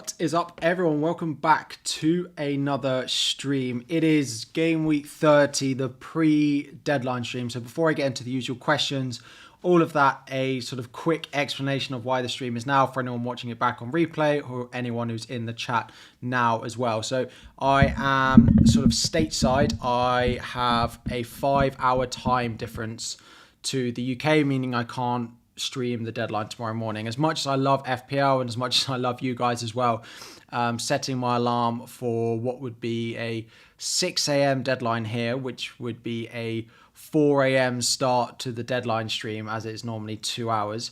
What is up, everyone? Welcome back to another stream. It is Gameweek 30, the pre-deadline stream. So before I get into the usual questions, all of that, a sort of quick explanation of why the stream is now for anyone watching it back on replay or anyone who's in the chat now as well. So I am sort of stateside. I have a 5-hour time difference to the UK, meaning I can't stream the deadline tomorrow morning. As much as I love FPL and as much as I love you guys as well, setting my alarm for what would be a 6 a.m. deadline here, which would be a 4 a.m. start to the deadline stream, as it's normally 2 hours.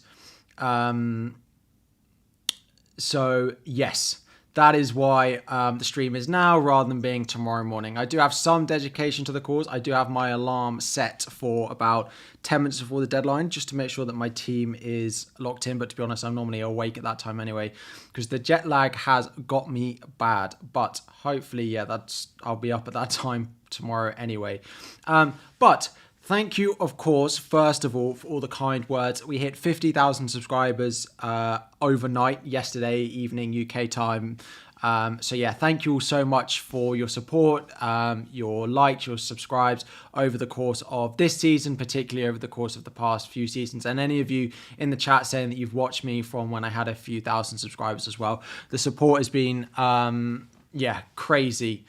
So yes, that is why the stream is now rather than being tomorrow morning. I do have some dedication to the cause. I do have my alarm set for about 10 minutes before the deadline, just to make sure that my team is locked in. But to be honest, I'm normally awake at that time anyway, because the jet lag has got me bad. But hopefully, yeah, I'll be up at that time tomorrow anyway. But thank you, of course, first of all, for all the kind words. We hit 50,000 subscribers overnight, yesterday evening, UK time. So yeah, thank you all so much for your support, your likes, your subscribes over the course of this season, particularly over the course of the past few seasons. And any of you in the chat saying that you've watched me from when I had a few thousand subscribers as well. The support has been, crazy.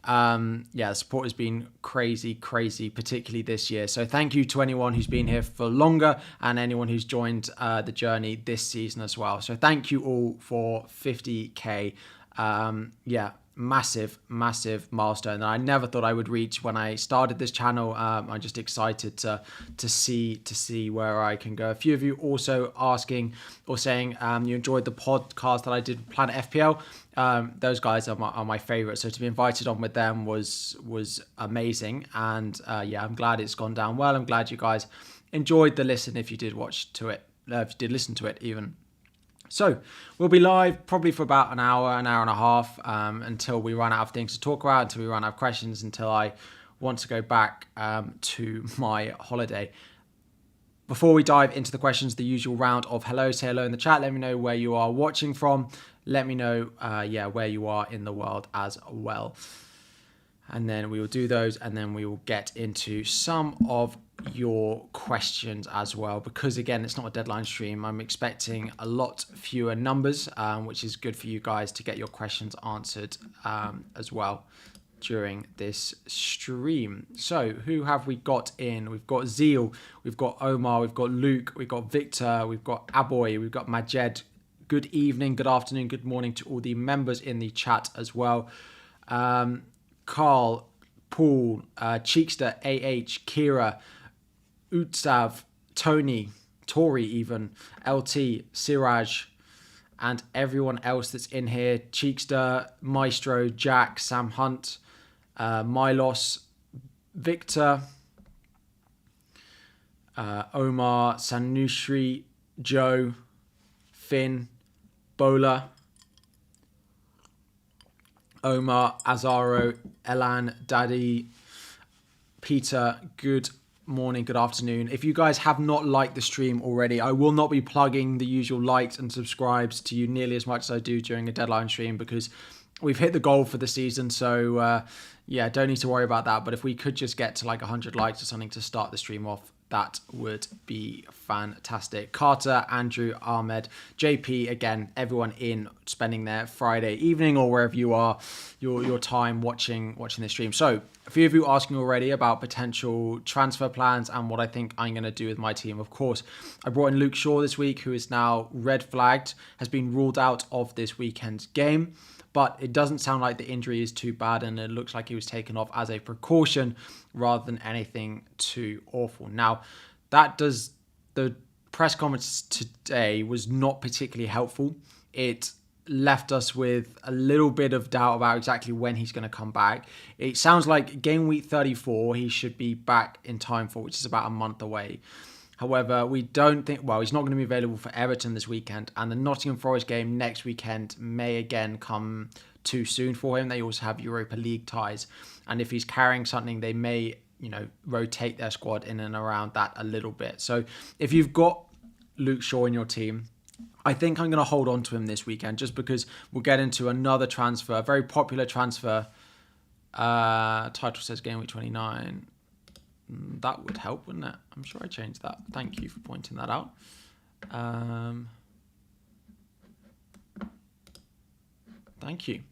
The support has been crazy, particularly this year. So thank you to anyone who's been here for longer and anyone who's joined the journey this season as well. So thank you all for 50k. Massive milestone that I never thought I would reach when I started this channel. I'm just excited to see where I can go. A few of you also asking or saying you enjoyed the podcast that I did with Planet FPL. Those guys are my favorite, so to be invited on with them was amazing. And I'm glad it's gone down well. I'm glad you guys enjoyed the listen if you did if you did listen to it even. So we'll be live probably for about an hour and a half, until we run out of things to talk about, until we run out of questions, until I want to go back to my holiday. Before we dive into the questions, the usual round of hello, say hello in the chat. Let me know where you are watching from. Let me know, where you are in the world as well. And then we will do those, and then we will get into some of your questions as well, because again, it's not a deadline stream. I'm expecting a lot fewer numbers, which is good for you guys to get your questions answered as well during this stream. So who have we got in? We've got Zeal, we've got Omar, we've got Luke, we've got Victor, we've got Aboy, we've got Majed. Good evening, good afternoon, good morning to all the members in the chat as well. Carl, Paul, Cheekster, AH, Kira, Utsav, Tony, Tori even, LT, Siraj, and everyone else that's in here. Cheekster, Maestro, Jack, Sam Hunt, Milos, Victor, Omar, Sanushri, Joe, Finn, Bola, Omar, Azaro, Elan, Daddy, Peter, good morning, good afternoon. If you guys have not liked the stream already, I will not be plugging the usual likes and subscribes to you nearly as much as I do during a deadline stream, because we've hit the goal for the season. So don't need to worry about that. But if we could just get to like 100 likes or something to start the stream off, that would be fantastic. Carter, Andrew, Ahmed, JP, again, everyone in spending their Friday evening or wherever you are, your time watching the stream. So a few of you asking already about potential transfer plans and what I think I'm going to do with my team. Of course, I brought in Luke Shaw this week, who is now red flagged, has been ruled out of this weekend's game. But it doesn't sound like the injury is too bad, and it looks like he was taken off as a precaution rather than anything too awful. Now, the press conference today was not particularly helpful. It left us with a little bit of doubt about exactly when he's going to come back. It sounds like game week 34 he should be back in time for, which is about a month away. However, we don't think, he's not going to be available for Everton this weekend, and the Nottingham Forest game next weekend may again come too soon for him. They also have Europa League ties, and if he's carrying something, they may, rotate their squad in and around that a little bit. So if you've got Luke Shaw in your team, I think I'm going to hold on to him this weekend just because we'll get into another transfer, a very popular transfer. Title says Game Week 29. That would help, wouldn't it? I'm sure I changed that. Thank you for pointing that out. Thank you.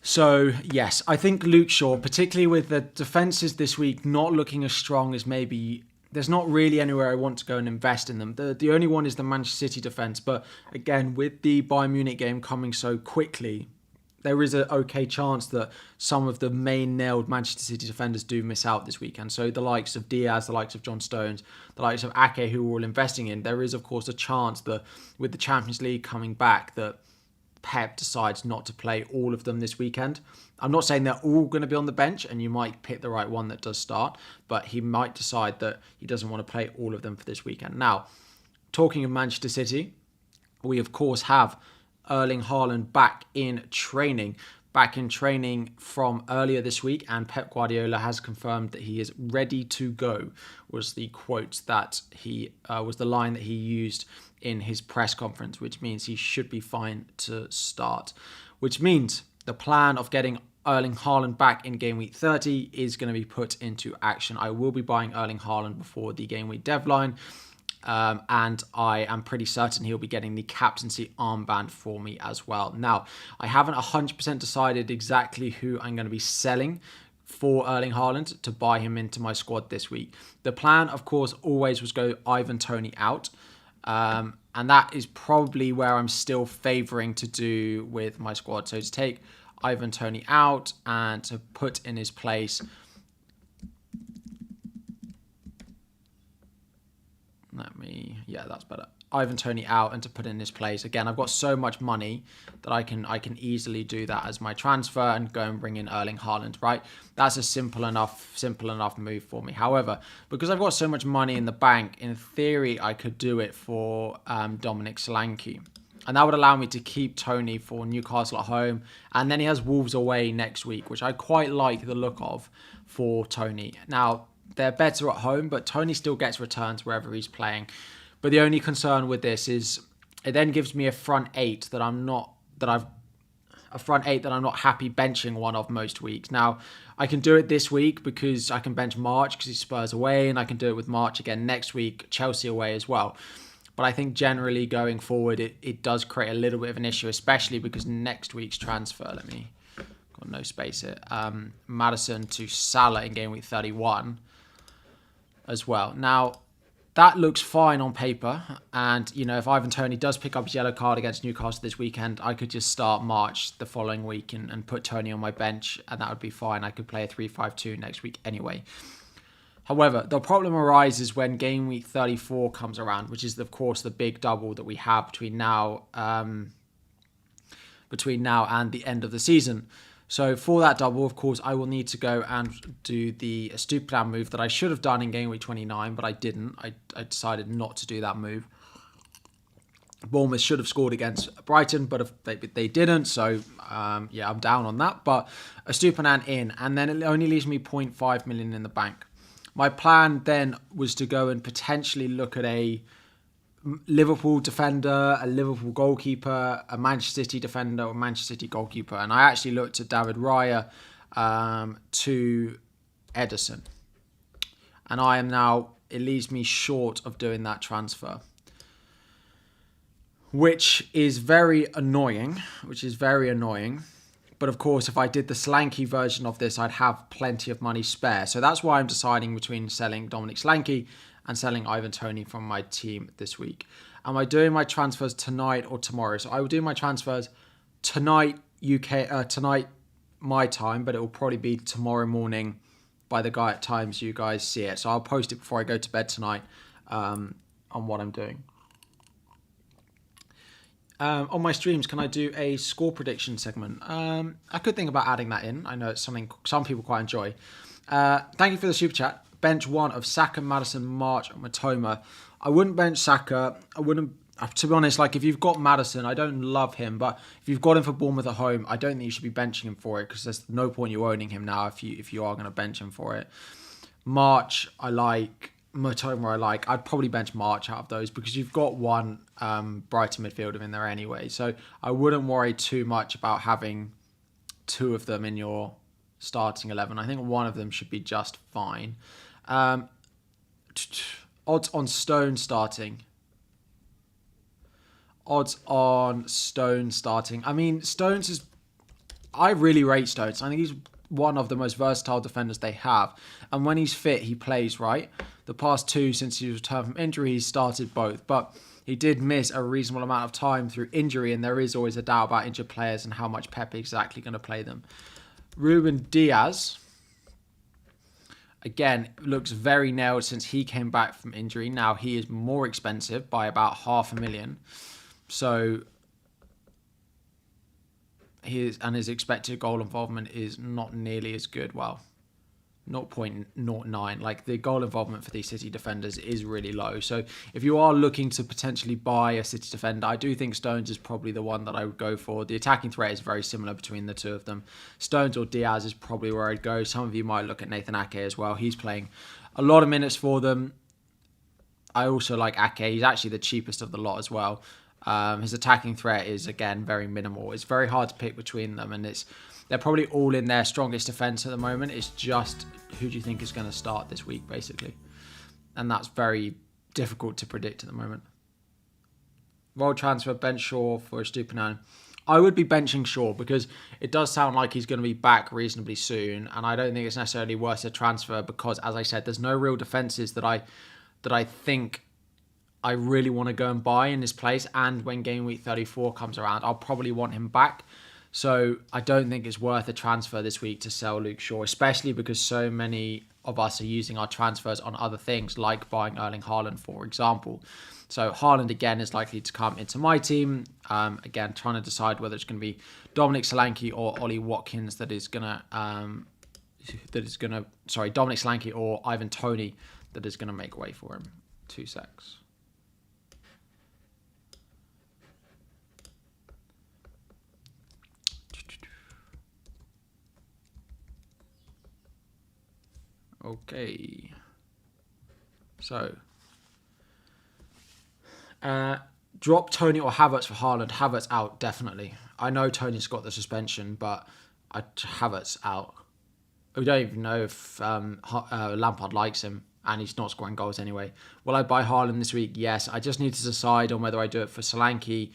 So, yes, I think Luke Shaw, particularly with the defences this week not looking as strong as maybe... There's not really anywhere I want to go and invest in them. The only one is the Manchester City defence. But again, with the Bayern Munich game coming so quickly, there is an okay chance that some of the main nailed Manchester City defenders do miss out this weekend. So the likes of Diaz, the likes of John Stones, the likes of Ake, who we're all investing in, there is, of course, a chance that with the Champions League coming back, that Pep decides not to play all of them this weekend. I'm not saying they're all going to be on the bench and you might pick the right one that does start, but he might decide that he doesn't want to play all of them for this weekend. Now, talking of Manchester City, we of course have Erling Haaland back in training from earlier this week, and Pep Guardiola has confirmed that he is ready to go, was the quote that was the line that he used in his press conference, which means he should be fine to start, which means the plan of getting Erling Haaland back in Game Week 30 is going to be put into action. I will be buying Erling Haaland before the Game Week deadline, and I am pretty certain he'll be getting the captaincy armband for me as well. Now, I haven't 100% decided exactly who I'm going to be selling for Erling Haaland to buy him into my squad this week. The plan, of course, always was go Ivan Toney out. And that is probably where I'm still favouring to do with my squad. So to take Ivan Toney out and to put in his place... that's better. Ivan Toney out and to put in his place. Again, I've got so much money that I can easily do that as my transfer and go and bring in Erling Haaland, right? That's a simple enough move for me. However, because I've got so much money in the bank, in theory, I could do it for Dominic Solanke. And that would allow me to keep Toney for Newcastle at home. And then he has Wolves away next week, which I quite like the look of for Toney. Now, they're better at home, but Toney still gets returns wherever he's playing. But the only concern with this is it then gives me a front eight that I'm not happy benching one of most weeks. Now, I can do it this week because I can bench March because he's Spurs away, and I can do it with March again next week, Chelsea away as well. But I think generally going forward, it does create a little bit of an issue, especially because next week's transfer, got no space here, Maddison to Salah in Game Week 31 as well. Now, that looks fine on paper. And, if Ivan Toney does pick up his yellow card against Newcastle this weekend, I could just start March the following week and put Toney on my bench, and that would be fine. I could play a 3-5-2 next week anyway. However, the problem arises when Game Week 34 comes around, which is, of course, the big double that we have between now and the end of the season. So for that double, of course, I will need to go and do the Stupid move that I should have done in Game Week 29, but I didn't. I decided not to do that move. Bournemouth should have scored against Brighton, but they didn't. So, I'm down on that. But a Stupinan in, and then it only leaves me 0.5 million in the bank. My plan then was to go and potentially look at a Liverpool defender, a Liverpool goalkeeper, a Manchester City defender, or Manchester City goalkeeper. And I actually looked at David Raya to Ederson. And I am now, it leaves me short of doing that transfer, which is very annoying. But of course, if I did the Solanke version of this, I'd have plenty of money spare. So that's why I'm deciding between selling Dominic Solanke and selling Ivan Toney from my team this week. Am I doing my transfers tonight or tomorrow? So I will do my transfers tonight, tonight my time, but it will probably be tomorrow morning by the times you guys see it. So I'll post it before I go to bed tonight on what I'm doing. On my streams, can I do a score prediction segment? I could think about adding that in. I know it's something some people quite enjoy. Thank you for the super chat. Bench one of Saka, Maddison, March, and Matoma. I wouldn't bench Saka. I wouldn't. To be honest, if you've got Maddison, I don't love him, but if you've got him for Bournemouth at home, I don't think you should be benching him for it because there's no point you owning him now if you are going to bench him for it. March, I like. Matoma I like. I'd probably bench March out of those because you've got one Brighton midfielder in there anyway. So I wouldn't worry too much about having two of them in your starting 11. I think one of them should be just fine. Odds on Stone starting. Odds on Stone starting. I mean, Stones is... I really rate Stones. I think he's one of the most versatile defenders they have. And when he's fit, he plays, right? The past two, since he returned from injury, he's started both. But he did miss a reasonable amount of time through injury, and there is always a doubt about injured players and how much Pep is exactly going to play them. Ruben Diaz, again, looks very nailed since he came back from injury. Now, he is more expensive by about $500,000. So his expected goal involvement is not nearly as good. Well, 0.09. Like, the goal involvement for these City defenders is really low. So if you are looking to potentially buy a City defender, I do think Stones is probably the one that I would go for. The attacking threat is very similar between the two of them. Stones or Diaz is probably where I'd go. Some of you might look at Nathan Ake as well. He's playing a lot of minutes for them. I also like Ake. He's actually the cheapest of the lot as well. His attacking threat is, again, very minimal. It's very hard to pick between them, and they're probably all in their strongest defence at the moment. It's just, who do you think is going to start this week, basically? And that's very difficult to predict at the moment. World transfer, bench Shaw for Estupiñán. I would be benching Shaw because it does sound like he's going to be back reasonably soon, and I don't think it's necessarily worth a transfer because, as I said, there's no real defences that I think I really want to go and buy in his place. And when Gameweek 34 comes around, I'll probably want him back. So I don't think it's worth a transfer this week to sell Luke Shaw, especially because so many of us are using our transfers on other things, like buying Erling Haaland, for example. So Haaland, again, is likely to come into my team. Again, trying to decide whether it's going to be Dominic Solanke or Ollie Watkins Dominic Solanke or Ivan Toney that is going to make way for him. 2 secs. Okay. So, drop Toney or Havertz for Haaland. Havertz out, definitely. I know Toney's got the suspension, but Havertz out. We don't even know if Lampard likes him, and he's not scoring goals anyway. Will I buy Haaland this week? Yes. I just need to decide on whether I do it for Solanke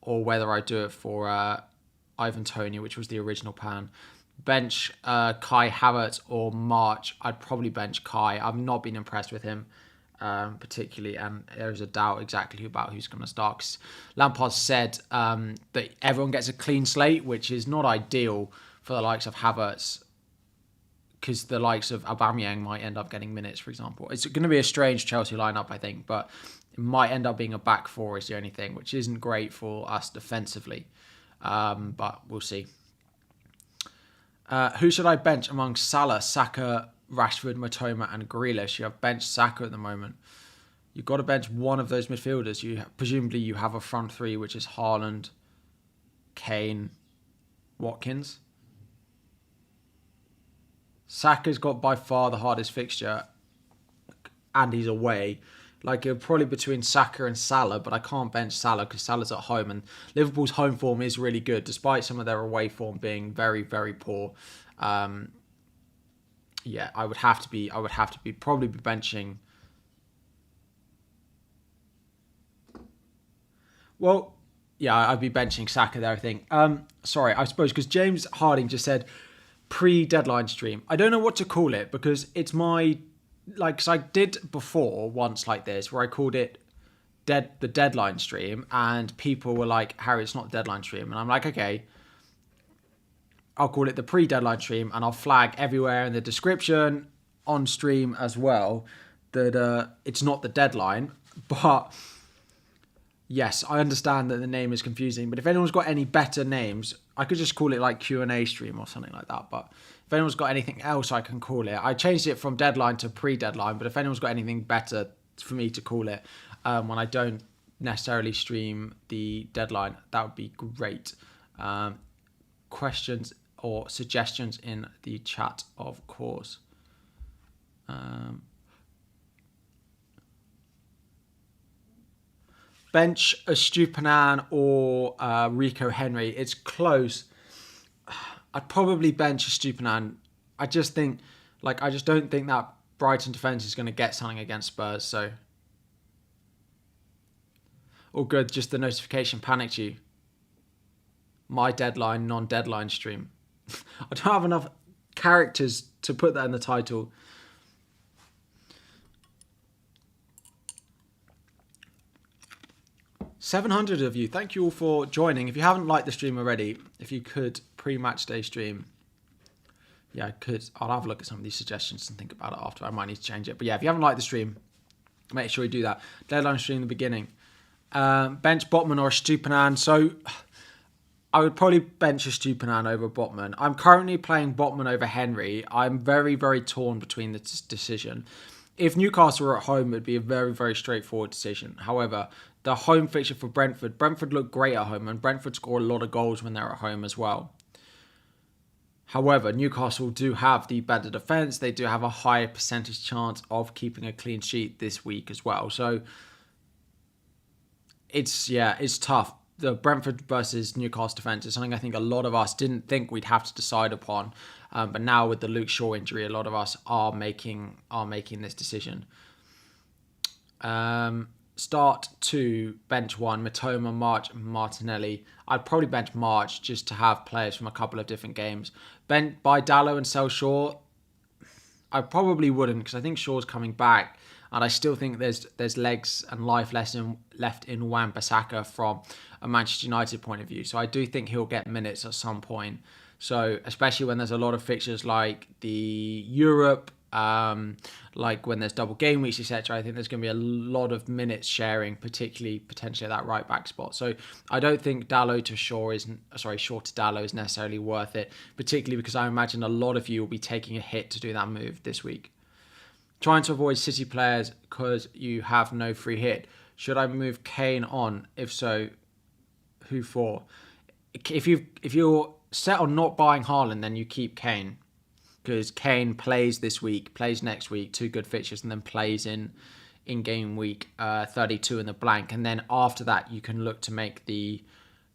or whether I do it for Ivan Toney, which was the original plan. Bench Kai Havertz or March. I'd probably bench Kai. I've not been impressed with him particularly, and there's a doubt exactly about who's going to start. 'Cause Lampard said that everyone gets a clean slate, which is not ideal for the likes of Havertz, because the likes of Aubameyang might end up getting minutes, for example. It's going to be a strange Chelsea lineup, I think, but it might end up being a back four is the only thing, which isn't great for us defensively, but we'll see. Who should I bench among Salah, Saka, Rashford, Matoma and Grealish? You have benched Saka at the moment. You've got to bench one of those midfielders. Presumably you have a front three, which is Haaland, Kane, Watkins. Saka's got by far the hardest fixture, and he's away. Like, it'll probably between Saka and Salah, but I can't bench Salah because Salah's at home, and Liverpool's home form is really good, despite some of their away form being very, very poor. I would have to be probably be benching. Well, yeah, I'd be benching Saka there, I think. Sorry, I suppose because James Harding just said pre-deadline stream. I don't know what to call it because it's my... because I did before once like this where I called it the deadline stream, and people were like, Harry, it's not deadline stream. And I'm like, okay, I'll call it the pre-deadline stream, and I'll flag everywhere in the description on stream as well that it's not the deadline. But yes, I understand that the name is confusing, but if anyone's got any better names, I could just call it like Q&A stream or something like that. But if anyone's got anything else I can call it, I changed it from deadline to pre-deadline, but if anyone's got anything better for me to call it when I don't necessarily stream the deadline, that would be great. Questions or suggestions in the chat, of course. bench a Stupinan or Rico Henry. It's close. I'd probably bench a Stupinan. I just don't think that Brighton defence is going to get something against Spurs. So, all good. Just the notification panicked you. My deadline, non-deadline stream. I don't have enough characters to put that in the title. $700 of you. Thank you all for joining. If you haven't liked the stream already, if you could pre-match day stream. Yeah, I could. I'll have a look at some of these suggestions and think about it after. I might need to change it. But yeah, if you haven't liked the stream, make sure you do that. Deadline stream in the beginning. Bench Botman or Stupinan. So I would probably bench a Stupinan over Botman. I'm currently playing Botman over Henry. I'm very, very torn between this decision. If Newcastle were at home, it would be a very, very straightforward decision. However, the home fixture for Brentford look great at home, and Brentford score a lot of goals when they're at home as well. However, Newcastle do have the better defence. They do have a higher percentage chance of keeping a clean sheet this week as well. So it's tough. The Brentford versus Newcastle defence is something I think a lot of us didn't think we'd have to decide upon. But now with the Luke Shaw injury, a lot of us are making this decision. Start 2, bench 1, Matoma, March, Martinelli. I'd probably bench March just to have players from a couple of different games. Buy Dallo and sell Shaw. I probably wouldn't, because I think Shaw's coming back, and I still think there's legs and life left in Wan-Bissaka from a Manchester United point of view. So I do think he'll get minutes at some point. So especially when there's a lot of fixtures like the Europe, like when there's double game weeks, etc. I think there's going to be a lot of minutes sharing, particularly potentially at that right back spot. So I don't think Shaw to Dallo is necessarily worth it, particularly because I imagine a lot of you will be taking a hit to do that move this week. Trying to avoid City players because you have no free hit. Should I move Kane on? If so, who for? If you're set on not buying Haaland, then you keep Kane. Because Kane plays this week, plays next week, 2 good fixtures, and then plays in game week 32 in the blank. And then after that, you can look to make the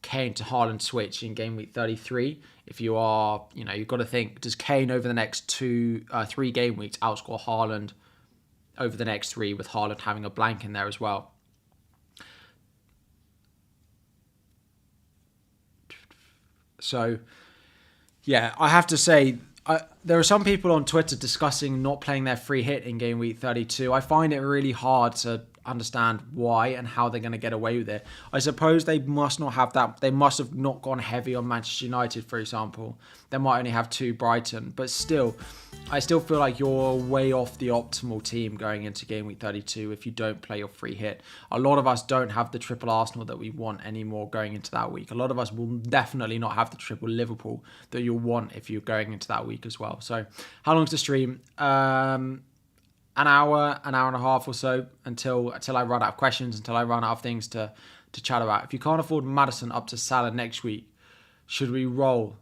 Kane to Haaland switch in game week 33. If you are, you've got to think, does Kane over the next 3 game weeks outscore Haaland over the next 3, with Haaland having a blank in there as well? So, yeah, I have to say, there are some people on Twitter discussing not playing their free hit in game week 32. I find it really hard to understand why and how they're going to get away with it. I suppose they must not have that. They must have not gone heavy on Manchester United, for example. They might only have 2 Brighton. But still, I still feel like you're way off the optimal team going into game week 32 if you don't play your free hit. A lot of us don't have the triple Arsenal that we want anymore going into that week. A lot of us will definitely not have the triple Liverpool that you'll want if you're going into that week as well. So how long's the stream? An hour and a half or so until I run out of questions, until I run out of things to chat about. If you can't afford Maddison up to Salah next week, should we roll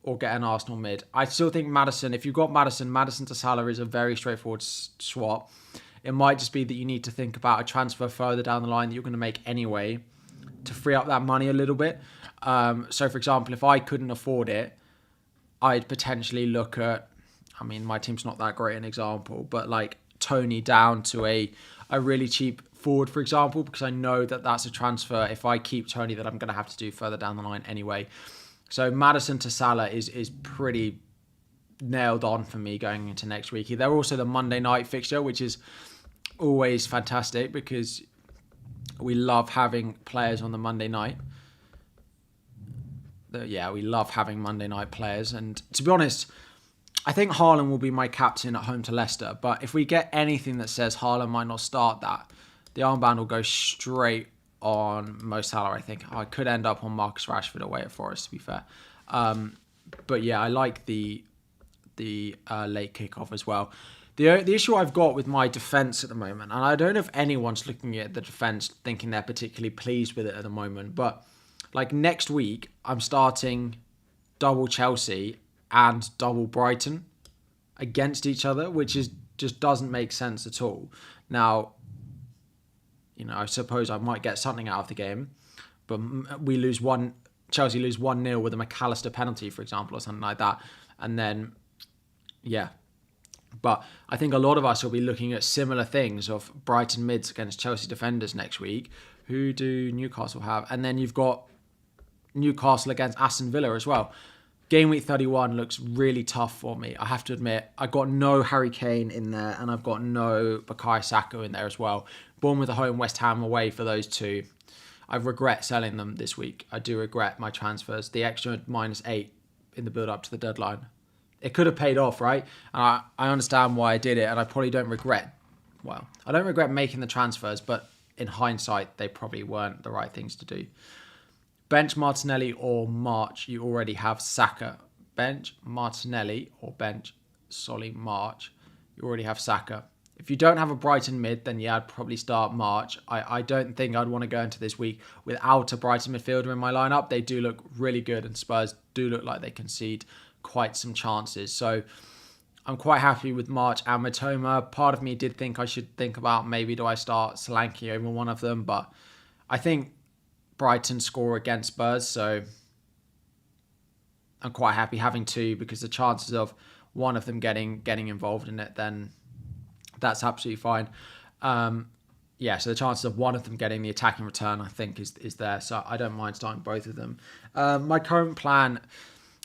or get an Arsenal mid? I still think Maddison, if you've got Maddison to Salah is a very straightforward swap. It might just be that you need to think about a transfer further down the line that you're going to make anyway to free up that money a little bit. So, for example, if I couldn't afford it, I'd potentially look at, my team's not that great an example, but like Tony down to a really cheap forward, for example, because I know that that's a transfer. If I keep Tony, that I'm going to have to do further down the line anyway. So Maddison to Salah is pretty nailed on for me going into next week. They're also the Monday night fixture, which is always fantastic because we love having players on the Monday night. We love having Monday night players. And to be honest, I think Haaland will be my captain at home to Leicester. But if we get anything that says Haaland might not start that, the armband will go straight on Mo Salah, I think. I could end up on Marcus Rashford away at Forest, to be fair. But yeah, I like the late kickoff as well. The issue I've got with my defence at the moment, and I don't know if anyone's looking at the defence thinking they're particularly pleased with it at the moment, but like next week, I'm starting double Chelsea and double Brighton against each other, which just doesn't make sense at all. Now, I suppose I might get something out of the game. But Chelsea lose 1-0 with a McAllister penalty, for example, or something like that. And then, yeah. But I think a lot of us will be looking at similar things of Brighton mids against Chelsea defenders next week. Who do Newcastle have? And then you've got Newcastle against Aston Villa as well. Game week 31 looks really tough for me. I have to admit, I got no Harry Kane in there, and I've got no Bukayo Saka in there as well. Bournemouth at home, West Ham away for those two. I regret selling them this week. I do regret my transfers. The extra -8 in the build-up to the deadline. It could have paid off, right? And I understand why I did it, and I probably don't regret... Well, I don't regret making the transfers, but in hindsight, they probably weren't the right things to do. Bench Martinelli or March, you already have Saka. Bench Martinelli or bench Solly March, you already have Saka. If you don't have a Brighton mid, then yeah, I'd probably start March. I don't think I'd want to go into this week without a Brighton midfielder in my lineup. They do look really good, and Spurs do look like they concede quite some chances. So I'm quite happy with March and Matoma. Part of me did think I should think about maybe do I start Solanke over one of them, but I think Brighton score against Spurs, so I'm quite happy having two, because the chances of one of them getting involved in it, then that's absolutely fine. So the chances of one of them getting the attacking return, I think, is there, so I don't mind starting both of them. My current plan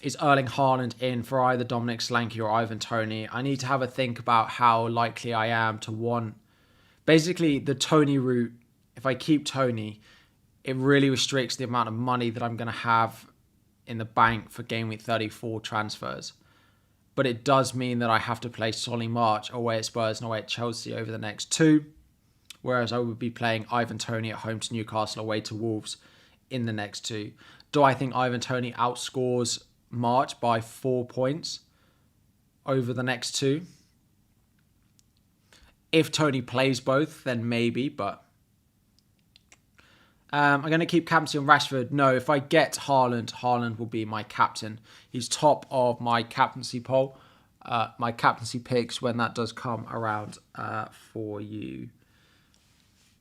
is Erling Haaland in for either Dominic Solanke or Ivan Toney. I need to have a think about how likely I am to want... Basically, the Toney route, if I keep Toney, it really restricts the amount of money that I'm going to have in the bank for Game Week 34 transfers. But it does mean that I have to play Solly March away at Spurs and away at Chelsea over the next two, whereas I would be playing Ivan Toney at home to Newcastle, away to Wolves in the next two. Do I think Ivan Toney outscores March by 4 points over the next two? If Toney plays both, then maybe, but... I'm going to keep captaincy on Rashford. No, if I get Haaland will be my captain. He's top of my captaincy poll. My captaincy picks when that does come around for you.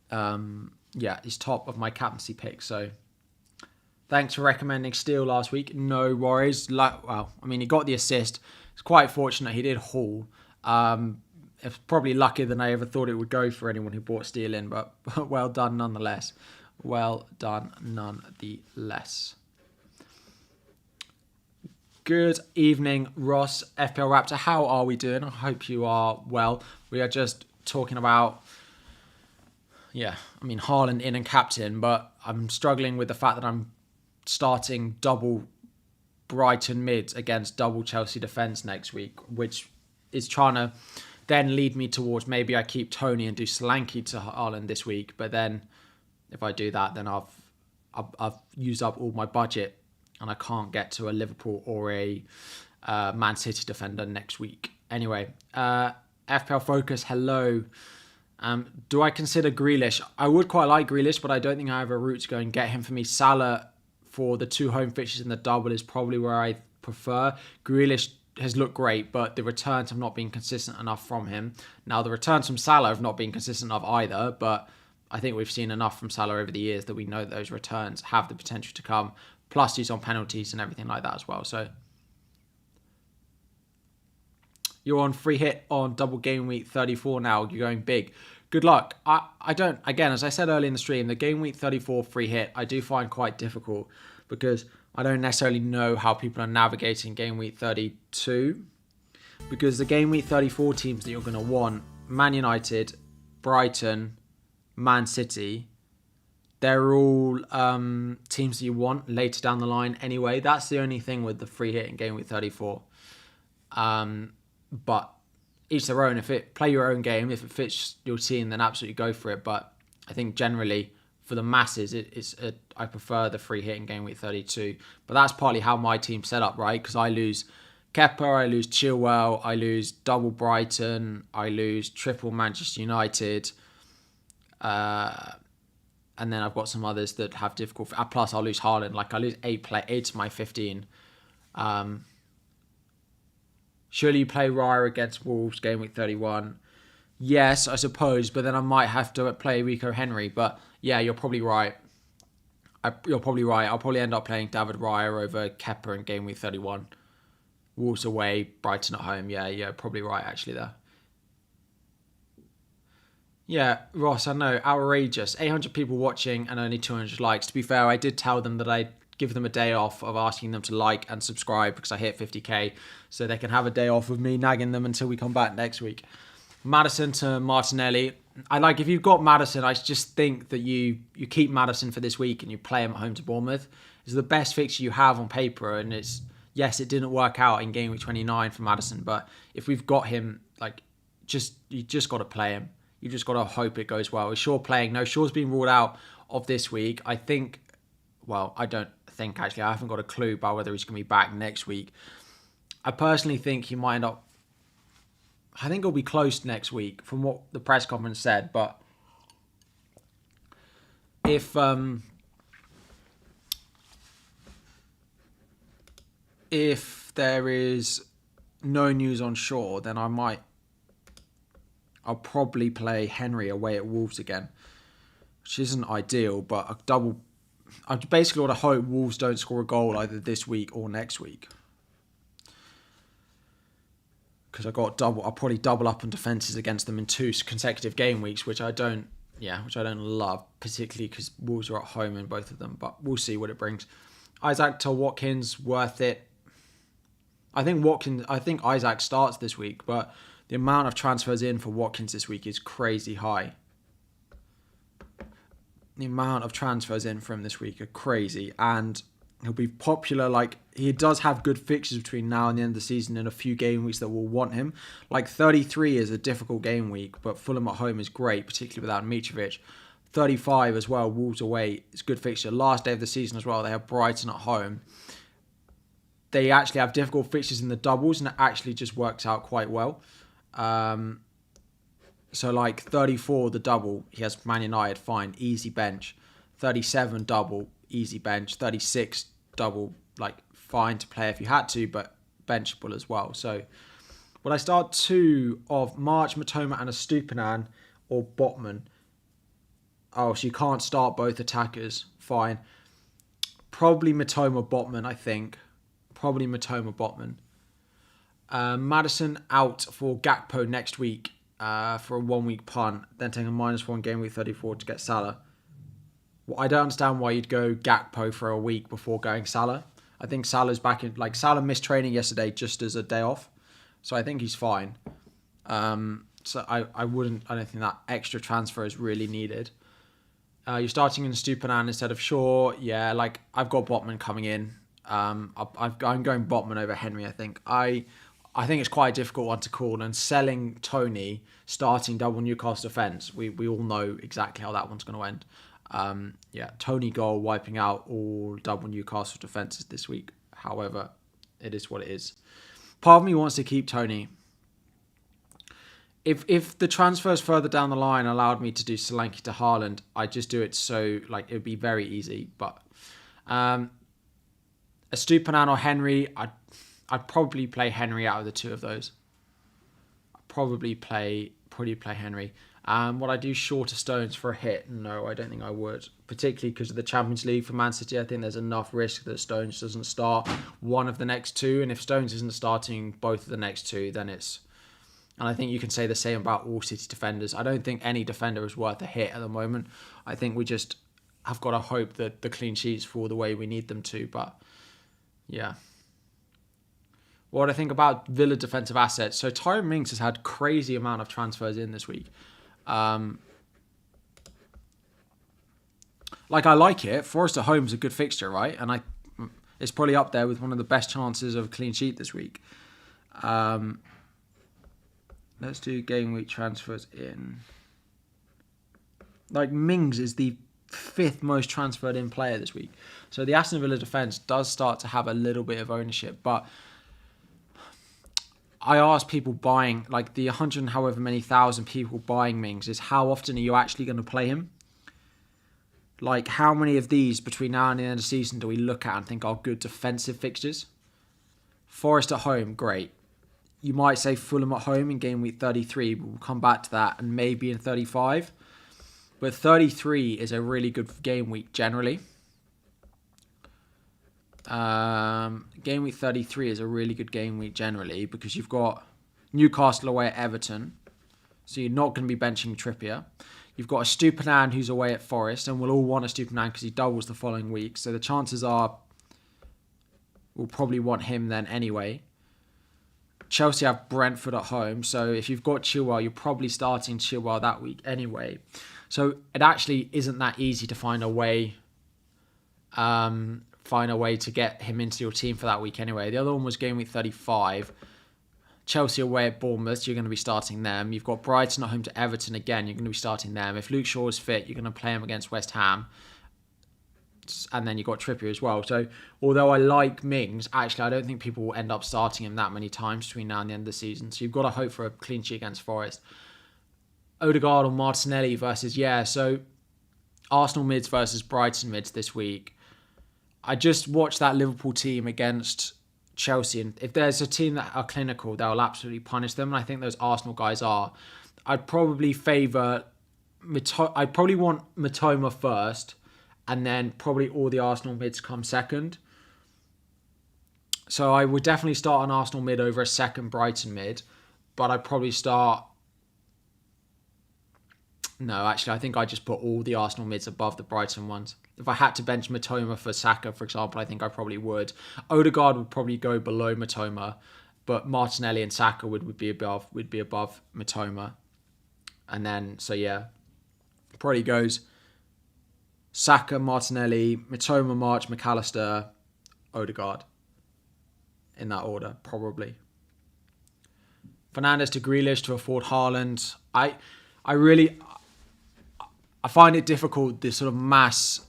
He's top of my captaincy picks. So thanks for recommending Steele last week. No worries. He got the assist. It's quite fortunate he did haul. It's probably luckier than I ever thought it would go for anyone who bought Steele in, but well done nonetheless. Well done nonetheless. Good evening, Ross, FPL Raptor. How are we doing? I hope you are well. We are just talking about, Haaland in and captain, but I'm struggling with the fact that I'm starting double Brighton mids against double Chelsea defence next week, which is trying to then lead me towards maybe I keep Toney and do Solanke to Haaland this week, but then if I do that, then I've used up all my budget and I can't get to a Liverpool or a Man City defender next week. Anyway, FPL Focus, hello. Do I consider Grealish? I would quite like Grealish, but I don't think I have a route to go and get him. For me, Salah for the two home fixtures in the double is probably where I prefer. Grealish has looked great, but the returns have not been consistent enough from him. Now, the returns from Salah have not been consistent enough either, but I think we've seen enough from Salah over the years that we know that those returns have the potential to come. Plus, he's on penalties and everything like that as well. So you're on free hit on double game week 34 now. You're going big. Good luck. I don't, again, as I said earlier in the stream, the game week 34 free hit, I do find quite difficult because I don't necessarily know how people are navigating game week 32. Because the game week 34 teams that you're going to want, Man United, Brighton, Man City, they're all teams that you want later down the line anyway. That's the only thing with the free hit in game week 34. But each their own. Play your own game. If it fits your team, then absolutely go for it. But I think generally for the masses, I prefer the free hit in game week 32. But that's partly how my team's set up, right? Because I lose Kepa, I lose Chilwell, I lose double Brighton, I lose triple Manchester United. And then I've got some others that have difficult... Plus, I'll lose Haaland. Like, I lose 8 of my 15. Surely you play Raya against Wolves, game week 31. Yes, I suppose, but then I might have to play Rico Henry. But yeah, you're probably right. You're probably right. I'll probably end up playing David Raya over Kepa in Game Week 31. Wolves away, Brighton at home. Yeah, probably right actually there. Yeah, Ross, I know, outrageous. 800 people watching and only 200 likes. To be fair, I did tell them that I'd give them a day off of asking them to like and subscribe because I hit 50k, so they can have a day off of me nagging them until we come back next week. Maddison to Martinelli. I like, if you've got Maddison, I just think that you keep Maddison for this week and you play him at home to Bournemouth. It's the best fixture you have on paper, and it's, yes, it didn't work out in Game Week 29 for Maddison, but if we've got him, like, you just got to play him. You just got to hope it goes well. Is Shaw playing? No, Shaw's been ruled out of this week. I think, well, I don't think actually. I haven't got a clue about whether he's going to be back next week. I personally think he might end up, I think he'll be close next week from what the press conference said. But if there is no news on Shaw, then I'll probably play Henry away at Wolves again, which isn't ideal, but I basically want to hope Wolves don't score a goal either this week or next week. Because I'll probably double up on defences against them in 2 consecutive game weeks, which I don't love, particularly because Wolves are at home in both of them, but we'll see what it brings. Isaac to Watkins, worth it. I think Isaac starts this week, but the amount of transfers in for Watkins this week is crazy high. The amount of transfers in for him this week are crazy, and he'll be popular. Like, he does have good fixtures between now and the end of the season in a few game weeks that will want him. Like, 33 is a difficult game week, but Fulham at home is great, particularly without Mitrovic. 35 as well, Wolves away, it's a good fixture. Last day of the season as well, they have Brighton at home. They actually have difficult fixtures in the doubles, and it actually just works out quite well. So like 34, the double, he has Man United, fine, easy bench. 37, double, easy bench. 36, double, like fine to play if you had to, but benchable as well. So would I start 2 of March, Matoma and a Stupinan or Botman? Oh, so you can't start both attackers, fine. Probably Matoma, Botman, I think. Probably Matoma, Botman. Maddison out for Gakpo next week for a 1 week punt, then taking a -1 in Game Week 34 to get Salah. Well, I don't understand why you'd go Gakpo for a week before going Salah. I think Salah's back in, like, Salah missed training yesterday just as a day off, so I think he's fine. So I don't think that extra transfer is really needed. You're starting in Stupinan instead of Shaw. Yeah, like, I've got Botman coming in. I'm going Botman over Henry, I think. I think it's quite a difficult one to call, and selling Tony, starting double Newcastle defence, we all know exactly how that one's going to end. Tony goal wiping out all double Newcastle defences this week. However, it is what it is. Part of me wants to keep Tony. If the transfers further down the line allowed me to do Solanke to Haaland, I'd just do it, so like it would be very easy. But a Stupinan or Henry, I'd probably play Henry out of the 2 of those. I'd probably play Henry. Would I do shorter Stones for a hit? No, I don't think I would. Particularly because of the Champions League for Man City. I think there's enough risk that Stones doesn't start one of the next 2. And if Stones isn't starting both of the next 2, then it's... And I think you can say the same about all City defenders. I don't think any defender is worth a hit at the moment. I think we just have got to hope that the clean sheets fall the way we need them to. But, yeah. What I think about Villa defensive assets. So Tyrone Mings has had crazy amount of transfers in this week. I like it. Forest at home is a good fixture, right? And it's probably up there with one of the best chances of a clean sheet this week. Let's do game week transfers in. Like, Mings is the 5th most transferred in player this week. So the Aston Villa defence does start to have a little bit of ownership, but I asked people buying, like the 100 and however many thousand people buying Mings, is how often are you actually going to play him? Like, how many of these between now and the end of the season do we look at and think are good defensive fixtures? Forest at home, great. You might say Fulham at home in game week 33, but we'll come back to that, and maybe in 35. But 33 is a really good game week generally. Game week 33 is a really good game week generally because you've got Newcastle away at Everton, so you're not going to be benching Trippier. You've got a Stupinan who's away at Forest, and we'll all want a Stupinan because he doubles the following week. So the chances are we'll probably want him then anyway. Chelsea have Brentford at home, so if you've got Chilwell, you're probably starting Chilwell that week anyway. So it actually isn't that easy to find a way to get him into your team for that week anyway. The other one was game week 35. Chelsea away at Bournemouth, you're going to be starting them. You've got Brighton at home to Everton again, you're going to be starting them. If Luke Shaw is fit, you're going to play him against West Ham. And then you've got Trippier as well. So although I like Mings, actually I don't think people will end up starting him that many times between now and the end of the season. So you've got to hope for a clean sheet against Forest. Odegaard or Martinelli versus, so Arsenal mids versus Brighton mids this week. I just watched that Liverpool team against Chelsea, and if there's a team that are clinical, they'll absolutely punish them, and I think those Arsenal guys are. I'd probably want Mitoma first, and then probably all the Arsenal mids come second. So I would definitely start an Arsenal mid over a second Brighton mid, but I'd probably start... No, actually, I think I just put all the Arsenal mids above the Brighton ones. If I had to bench Mitoma for Saka, for example, I think I probably would. Odegaard would probably go below Mitoma, but Martinelli and Saka would be above Mitoma. And then, probably goes Saka, Martinelli, Mitoma, March, McAllister, Odegaard. In that order, probably. Fernandes to Grealish to afford Haaland. I find it difficult, this sort of mass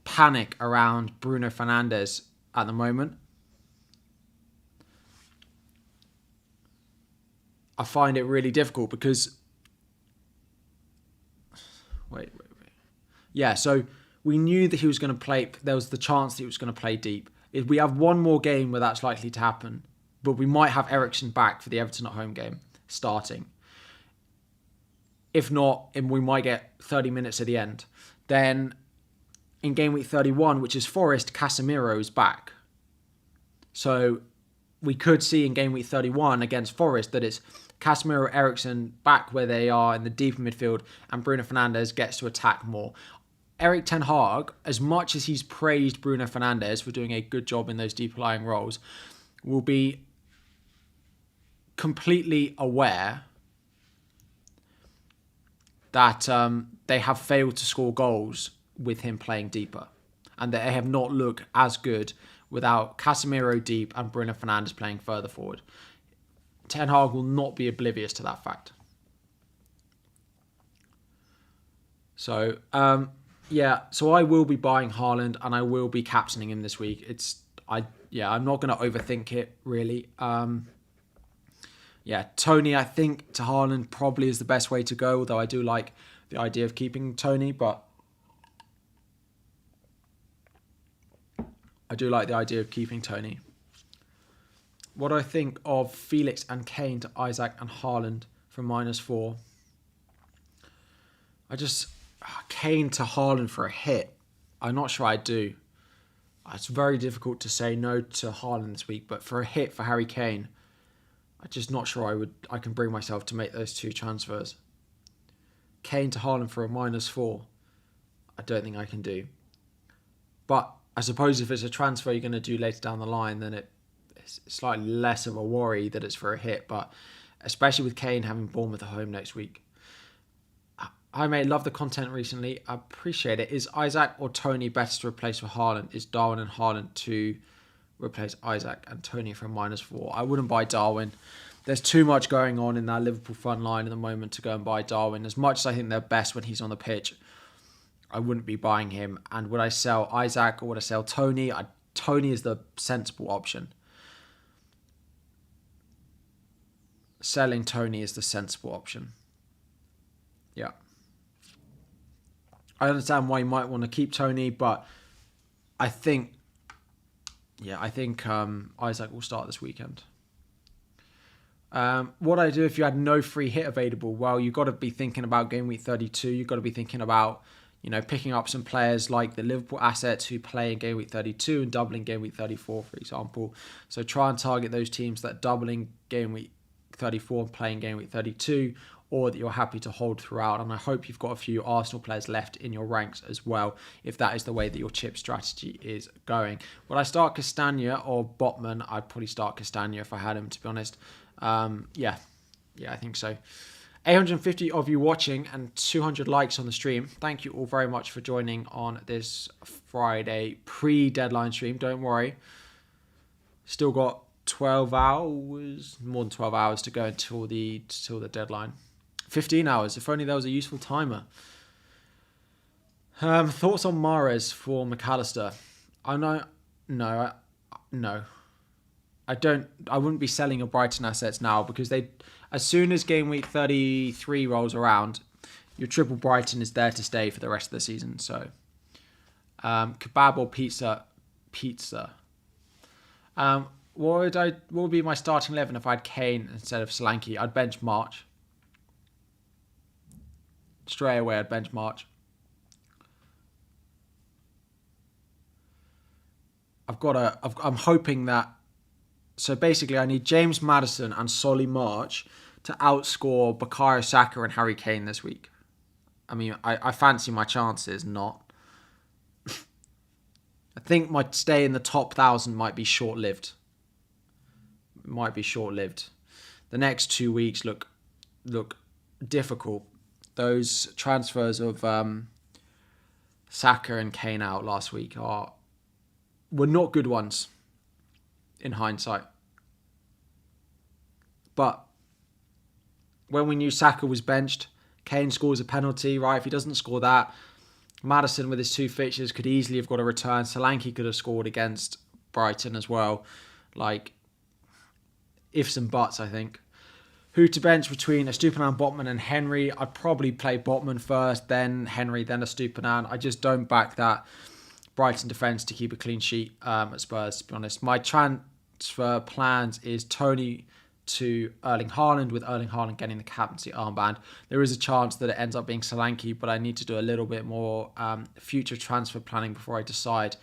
panic around Bruno Fernandes at the moment. I find it really difficult because... Wait. Yeah, so we knew that he was going to play... There was the chance that he was going to play deep. If we have one more game where that's likely to happen, but we might have Eriksen back for the Everton at home game, starting. If not, and we might get 30 minutes at the end. Then in game week 31, which is Forest, Casemiro is back. So we could see in game week 31 against Forest that it's Casemiro, Eriksen back where they are in the deep midfield, and Bruno Fernandes gets to attack more. Erik ten Hag, as much as he's praised Bruno Fernandes for doing a good job in those deep lying roles, will be completely aware that they have failed to score goals with him playing deeper, and they have not looked as good without Casemiro deep and Bruno Fernandes playing further forward. Ten Hag will not be oblivious to that fact. So, so I will be buying Haaland and I will be captaining him this week. I'm not going to overthink it, really. Tony, I think, to Haaland probably is the best way to go, although I do like the idea of keeping Tony, What do I think of Felix and Kane to Isaac and Haaland for -4? Kane to Haaland for a hit. I'm not sure I do. It's very difficult to say no to Haaland this week, but for a hit for Harry Kane, I'm just not sure I can bring myself to make those two transfers. Kane to Haaland for a -4, I don't think I can do. But I suppose if it's a transfer you're going to do later down the line, then it's slightly less of a worry that it's for a hit. But especially with Kane having Bournemouth at home next week. I may love the content recently. I appreciate it. Is Isaac or Tony better to replace for Haaland? Is Darwin and Haaland to replace Isaac and Tony for a -4? I wouldn't buy Darwin. There's too much going on in that Liverpool front line at the moment to go and buy Darwin. As much as I think they're best when he's on the pitch, I wouldn't be buying him. And would I sell Isaac or would I sell Tony? Tony is the sensible option. Selling Tony is the sensible option. Yeah. I understand why you might want to keep Tony, but I think Yeah, I think Isaac will start this weekend. What I do if you had no free hit available? Well, you've got to be thinking about game week 32. You've got to be thinking about, picking up some players like the Liverpool assets who play in game week 32 and doubling game week 34, for example. So try and target those teams that are doubling game week 34 and playing game week 32, or that you're happy to hold throughout. And I hope you've got a few Arsenal players left in your ranks as well, if that is the way that your chip strategy is going. Would I start Castagna or Botman? I'd probably start Castagna if I had him, to be honest. Yeah, I think so. 850 of you watching and 200 likes on the stream. Thank you all very much for joining on this Friday pre-deadline stream. Don't worry. Still got 12 hours, more than 12 hours to go until the deadline. 15 hours, if only there was a useful timer. Thoughts on Mahrez for McAllister? No. I wouldn't be selling your Brighton assets now, because as soon as game week 33 rolls around, your triple Brighton is there to stay for the rest of the season. So, kebab or pizza? What would be my starting 11 if I had Kane instead of Solanke? I'd bench March. Straight away, I'd bench March. I'm hoping that. So basically, I need James Maddison and Solly March to outscore Bukayo Saka and Harry Kane this week. I mean, I fancy my chances not. I think my stay in the top 1,000 might be short-lived. The next 2 weeks look difficult. Those transfers of Saka and Kane out last week were not good ones in hindsight. But when we knew Saka was benched, Kane scores a penalty, right? If he doesn't score that, Maddison with his 2 fixtures could easily have got a return. Solanke could have scored against Brighton as well. Like, ifs and buts, I think. Who to bench between Estupiñán, Botman and Henry? I'd probably play Botman first, then Henry, then Estupiñán. I just don't back that Brighton defence to keep a clean sheet at Spurs, to be honest. My transfer plans is Tony to Erling Haaland, with Erling Haaland getting the captaincy armband. There is a chance that it ends up being Solanke, but I need to do a little bit more future transfer planning before I decide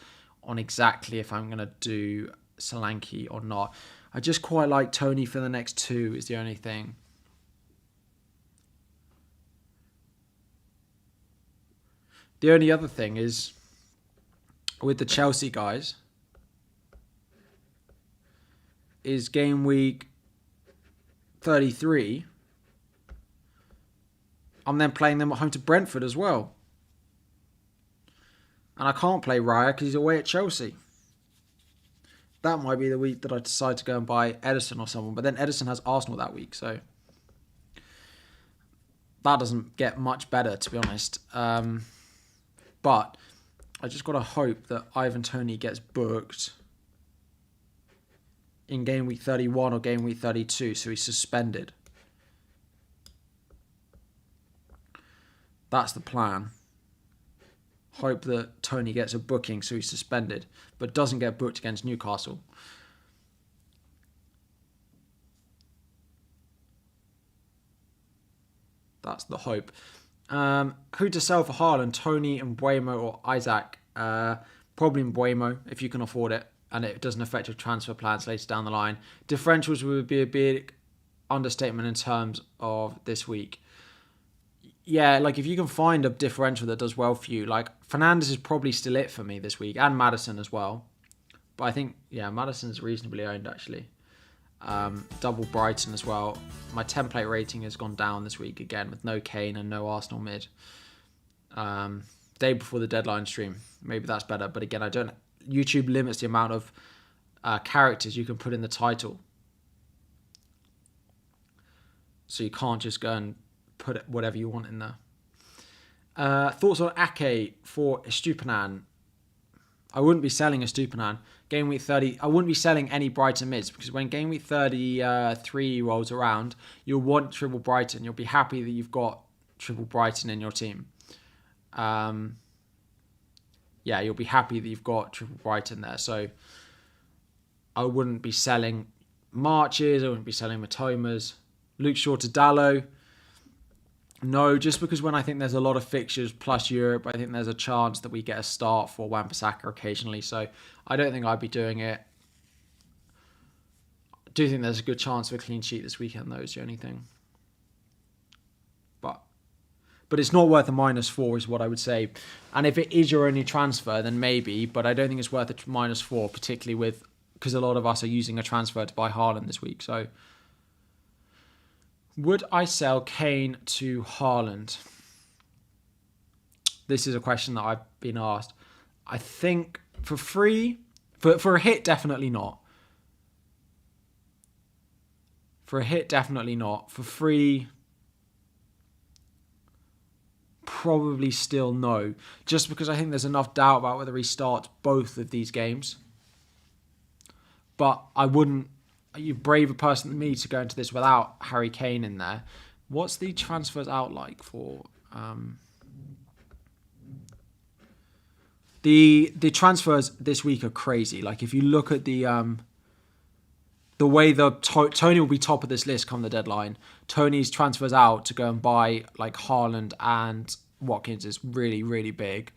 on exactly if I'm going to do Solanke or not. I just quite like Tony for the next 2 is the only thing. The only other thing is, with the Chelsea guys, is game week 33. I'm then playing them at home to Brentford as well. And I can't play Raya because he's away at Chelsea. That might be the week that I decide to go and buy Edison or someone. But then Edison has Arsenal that week, so that doesn't get much better, to be honest. But I just got to hope that Ivan Toney gets booked in game week 31 or game week 32, so he's suspended. That's the plan. Hope that Tony gets a booking so he's suspended, but doesn't get booked against Newcastle. That's the hope. Who to sell for Haaland, Tony, Mbuemo or Isaac? Probably Mbuemo if you can afford it and it doesn't affect your transfer plans later down the line. Differentials would be a big understatement in terms of this week. Yeah, like if you can find a differential that does well for you, like Fernandes is probably still it for me this week, and Maddison as well. But I think, Maddison's reasonably owned actually. Double Brighton as well. My template rating has gone down this week again with no Kane and no Arsenal mid. Day before the deadline stream, maybe that's better. But again, YouTube limits the amount of characters you can put in the title, so you can't just go and put whatever you want in there. Thoughts on Ake for Estupiñán? I wouldn't be selling Estupiñán. Game week 30, I wouldn't be selling any Brighton mids because when game week 33 rolls around, you'll want triple Brighton. You'll be happy that you've got triple Brighton in your team. You'll be happy that you've got triple Brighton there. So I wouldn't be selling Marches. I wouldn't be selling Matomas. Luke Shaw to Dallo. No, just because when I think there's a lot of fixtures plus Europe, I think there's a chance that we get a start for Wan-Bissaka occasionally. So I don't think I'd be doing it. I do think there's a good chance of a clean sheet this weekend, though, is the only thing. But it's not worth a -4 is what I would say. And if it is your only transfer, then maybe. But I don't think it's worth a -4, particularly because a lot of us are using a transfer to buy Haaland this week. So would I sell Kane to Haaland? This is a question that I've been asked. I think for free, for a hit, definitely not. For a hit, definitely not. For free, probably still no. Just because I think there's enough doubt about whether he starts both of these games. But I wouldn't. You braver person than me to go into this without Harry Kane in there. What's the transfers out like for the transfers this week are crazy. Like if you look at the way Tony will be top of this list come the deadline. Tony's transfers out to go and buy like Haaland and Watkins is really, really big.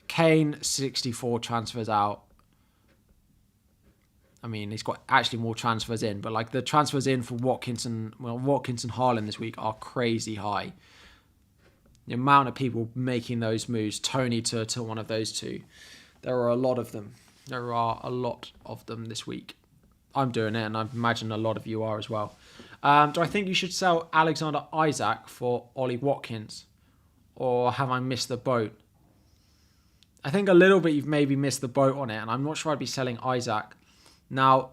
Kane 64 transfers out. I mean, he's got actually more transfers in, but like the transfers in for Watkins and Haaland this week are crazy high. The amount of people making those moves, Tony to one of those two, there are a lot of them. There are a lot of them this week. I'm doing it, and I imagine a lot of you are as well. Do I think you should sell Alexander Isak for Ollie Watkins, or have I missed the boat? I think a little bit you've maybe missed the boat on it, and I'm not sure I'd be selling Isak. Now,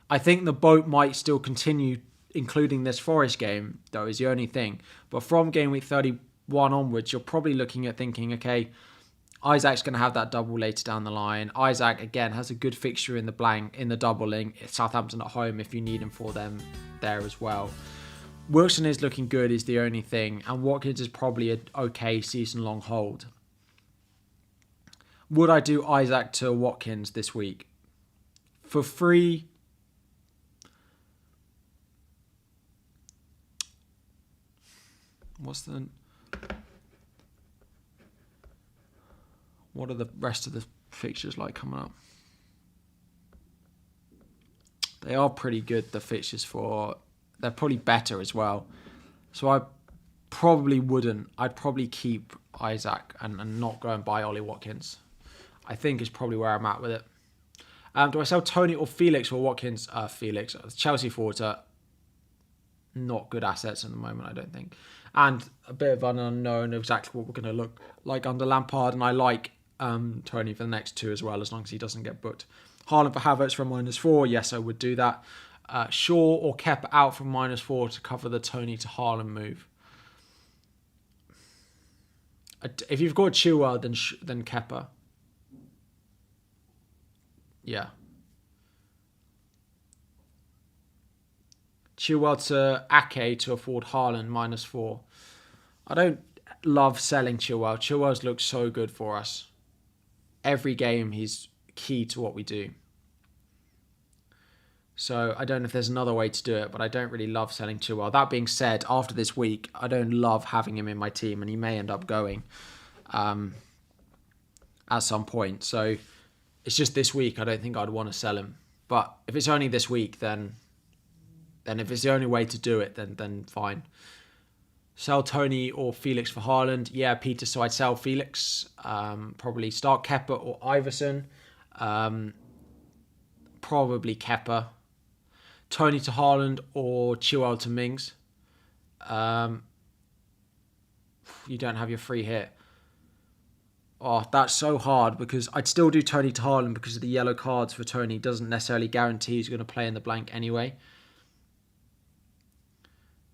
I think the boat might still continue, including this Forest game, though, is the only thing. But from Gameweek 31 onwards, you're probably looking at thinking, okay, Isaac's going to have that double later down the line. Isak, again, has a good fixture in the doubling. Southampton at home if you need him for them there as well. Wilson is looking good is the only thing. And Watkins is probably an okay season-long hold. Would I do Isak to Watkins this week? For free, what are the rest of the fixtures like coming up? They are pretty good, the fixtures they're probably better as well. So I probably wouldn't. I'd probably keep Isak and not go and buy Ollie Watkins. I think is probably where I'm at with it. Do I sell Tony or Felix for Watkins? Felix. Chelsea forwards are not good assets at the moment, I don't think. And a bit of an unknown of exactly what we're going to look like under Lampard. And I like Tony for the next two as well, as long as he doesn't get booked. Haaland for Havertz from -4. Yes, I would do that. Shaw or Kepa out from -4 to cover the Tony to Haaland move. If you've got Chaël, then Kepa. Yeah. Chaël to Ake to afford Haaland -4. I don't love selling Chaël. Chilwell's looked so good for us. Every game he's key to what we do. So I don't know if there's another way to do it, but I don't really love selling Chaël. That being said, after this week, I don't love having him in my team, and he may end up going at some point. So it's just this week, I don't think I'd want to sell him. But if it's only this week, then if it's the only way to do it, then fine. Sell Tony or Felix for Haaland. Yeah, Peter, so I'd sell Felix. Probably start Kepa or Iverson. Probably Kepa. Tony to Haaland or Chaël to Mings. You don't have your free hit. Oh, that's so hard because I'd still do Tony to Haaland because of the yellow cards for Tony. Doesn't necessarily guarantee he's going to play in the blank anyway.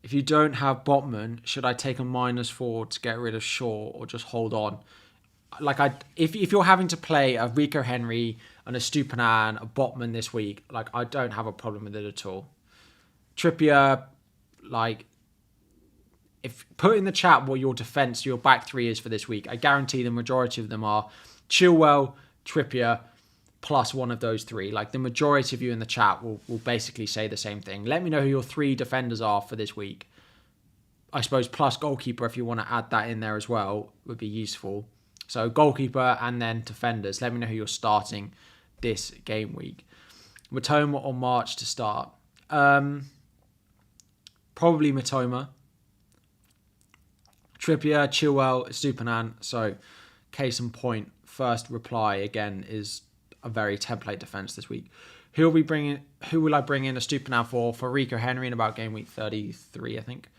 If you don't have Botman, should I take a -4 to get rid of Shaw or just hold on? Like if you're having to play a Rico Henry and a Stupinan, a Botman this week, like I don't have a problem with it at all. Trippier, like if put in the chat what your defense, your back three is for this week. I guarantee the majority of them are Chilwell, Trippier, plus one of those three. Like the majority of you in the chat will basically say the same thing. Let me know who your 3 defenders are for this week. I suppose plus goalkeeper, if you want to add that in there as well, would be useful. So goalkeeper and then defenders. Let me know who you're starting this game week. Matoma or March to start? Probably Matoma. Trippier, Chilwell, Stupinan. So case in point, first reply again is a very template defense this week. Who will I bring in a Stupinan for Rico Henry in about game week 33, I think.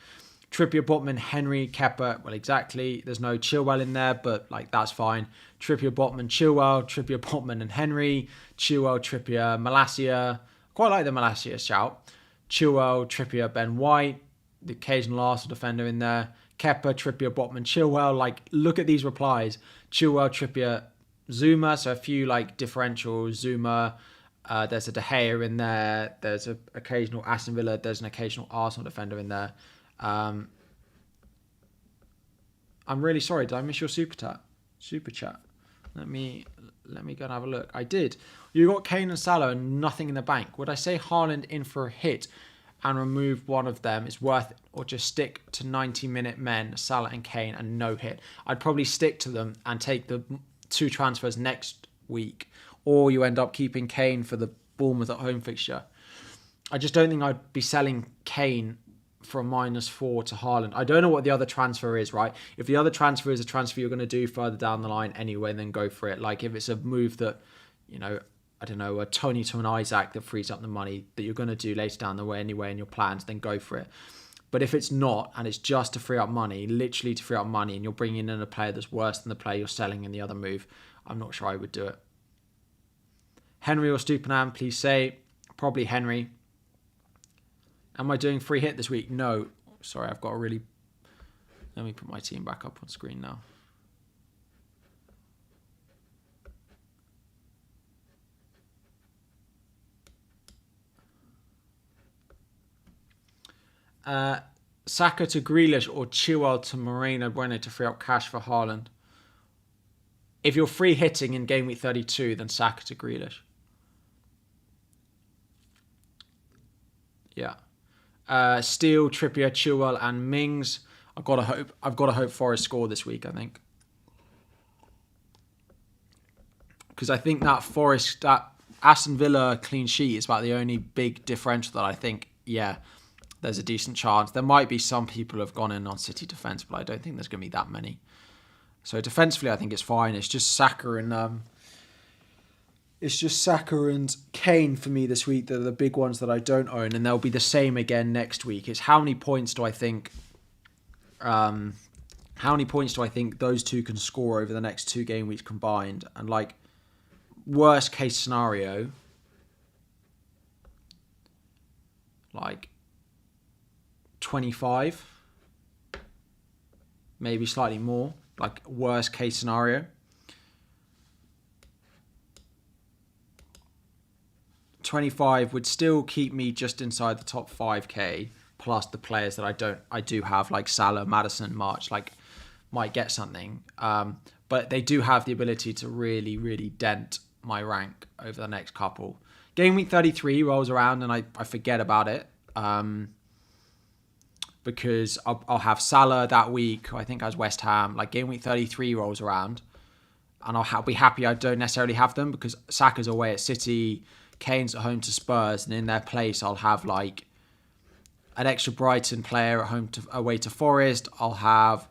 Trippier, Botman, Henry, Kepa. Well, exactly. There's no Chilwell in there, but like that's fine. Trippier, Botman, Chilwell. Trippier, Botman, and Henry. Chilwell, Trippier, Malacia. Quite like the Malacia shout. Chilwell, Trippier, Ben White. The occasional Arsenal defender in there. Kepa, Trippier, Botman, Chilwell. Like, look at these replies. Chilwell, Trippier, Zuma. So a few like differentials. Zuma. There's a De Gea in there. There's an occasional Aston Villa. There's an occasional Arsenal defender in there. I'm really sorry. Did I miss your super chat? Let me go and have a look. I did. You got Kane and Salah and nothing in the bank. Would I say Haaland in for a hit and remove one of them is worth it, or just stick to 90-minute men, Salah and Kane, and no hit? I'd probably stick to them and take the 2 transfers next week, or you end up keeping Kane for the Bournemouth at home fixture. I just don't think I'd be selling Kane for a -4 to Haaland. I don't know what the other transfer is, right? If the other transfer is a transfer you're going to do further down the line anyway, then go for it. Like if it's a move that, you know, I don't know, a Tony to an Isaac that frees up the money that you're going to do later down the way anyway in your plans, then go for it. But if it's not, and it's just to free up money, literally to free up money, and you're bringing in a player that's worse than the player you're selling in the other move, I'm not sure I would do it. Henry or Stupinan, please say. Probably Henry. Am I doing free hit this week? No. Sorry, I've got to really... Let me put my team back up on screen now. Saka to Grealish or Chilwell to Moreno Bueno to free up cash for Haaland. If you're free hitting in game week 32, then Saka to Grealish. Yeah. Steele, Trippier, Chilwell, and Mings. I've got to hope Forest score this week, I think. Because I think that Aston Villa clean sheet is about the only big differential that I think, yeah, there's a decent chance. There might be some people who have gone in on City defence, but I don't think there's going to be that many. So defensively, I think it's fine. It's just Saka and Kane for me this week. They're the big ones that I don't own, and they'll be the same again next week. It's how many points do I think those two can score over the next 2 game weeks combined? And like worst case scenario, like 25, maybe slightly more. Like worst case scenario. 25 would still keep me just inside the top 5k, plus the players that I do have, like Salah, Maddison, March, like might get something. But they do have the ability to really, really dent my rank over the next couple. Game week 33 rolls around and I forget about it. Because I'll have Salah that week, I think as West Ham. Like game week 33 rolls around and I'll be happy I don't necessarily have them because Saka's away at City, Kane's at home to Spurs, and in their place I'll have like an extra Brighton player at home away to Forest. I'll have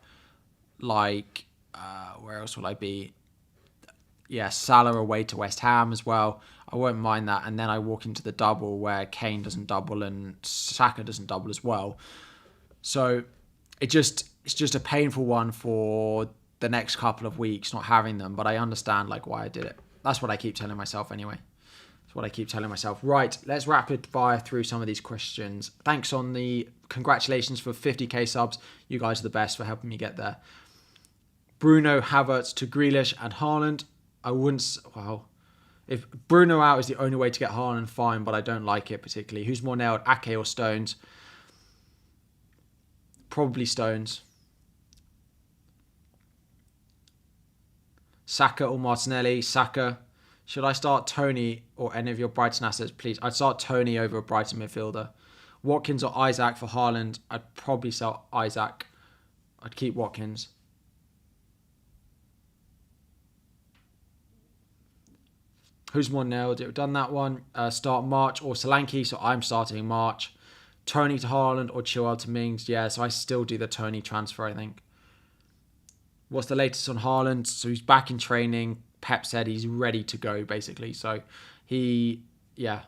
like where else will I be? Yeah, Salah away to West Ham as well. I won't mind that. And then I walk into the double where Kane doesn't double and Saka doesn't double as well. So it's just a painful one for the next couple of weeks not having them, but I understand like why I did it. That's what I keep telling myself anyway. That's what I keep telling myself. Right, let's rapid fire through some of these questions. Thanks on the congratulations for 50k subs. You guys are the best for helping me get there. Bruno, Havertz to Grealish and Haaland. I wouldn't... Well, if Bruno out is the only way to get Haaland, fine, but I don't like it particularly. Who's more nailed, Ake or Stones? Probably Stones. Saka or Martinelli? Saka. Should I start Tony or any of your Brighton assets, please? I'd start Tony over a Brighton midfielder. Watkins or Isaac for Haaland. I'd probably sell Isaac. I'd keep Watkins. Who's more nailed it? We've done that one. Start March or Solanke, so I'm starting March. Tony to Haaland or Chaël to Mings. Yeah, so I still do the Tony transfer, I think. What's the latest on Haaland? So he's back in training. Pep said he's ready to go, basically. So yeah.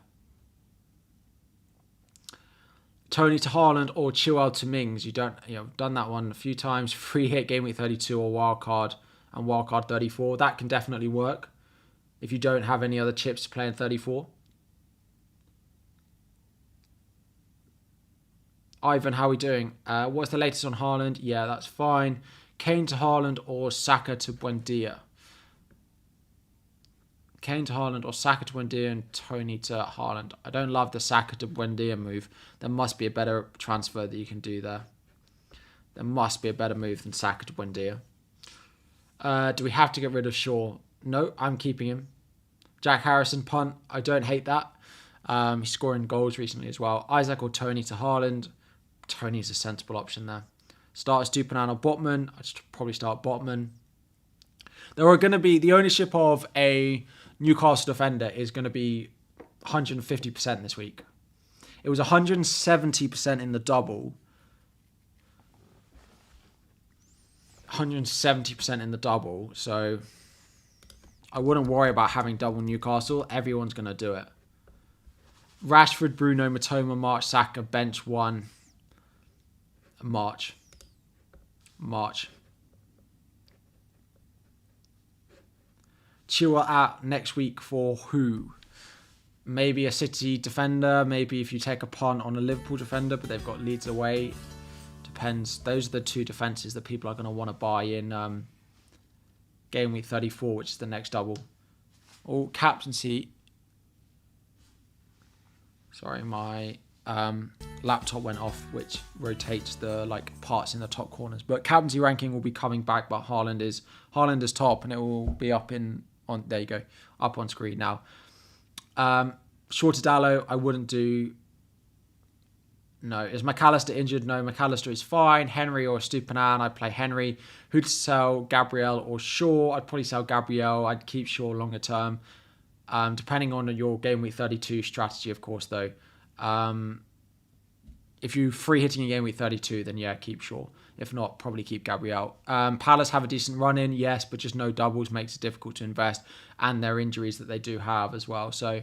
Tony to Haaland or Chaël to Mings. You've done that one a few times. Free hit game week 32 or wildcard and wildcard 34. That can definitely work if you don't have any other chips to play in 34. Ivan, how are we doing? What's the latest on Haaland? Yeah, that's fine. Kane to Haaland or Saka to Buendia? Kane to Haaland or Saka to Buendia and Tony to Haaland. I don't love the Saka to Buendia move. There must be a better transfer that you can do there. There must be a better move than Saka to Buendia. Do we have to get rid of Shaw? No, I'm keeping him. Jack Harrison punt. I don't hate that. He's scoring goals recently as well. Isaac or Tony to Haaland. Tony's a sensible option there. Start Stupinan or Botman. I'd probably start Botman. There are going to be... The ownership of a Newcastle defender is going to be 150% this week. It was 170% in the double. 170% in the double. So I wouldn't worry about having double Newcastle. Everyone's going to do it. Rashford, Bruno, Matoma, March, Saka, bench 1. March. Chilwell out next week for who? Maybe a City defender. Maybe if you take a punt on a Liverpool defender, but they've got Leeds away. Depends. Those are the two defences that people are going to want to buy in game week 34, which is the next double. Oh, captaincy. Sorry, my laptop went off, which rotates the parts in the top corners. But captaincy ranking will be coming back, but Haaland is top, and it will be up on there you go, up on screen now. Shaw to Dallo, I wouldn't do. No. Is McAllister injured? No, McAllister is fine. Henry or Stupinan, I'd play Henry. Who to sell? Gabriel or Shaw? I'd probably sell Gabriel. I'd keep Shaw longer term. Depending on your game week 32 strategy, of course, though. If you're free hitting a game week 32, then yeah, keep Shaw. If not, probably keep Gabriel. Palace have a decent run in, yes, but just no doubles makes it difficult to invest. And their injuries that they do have as well. So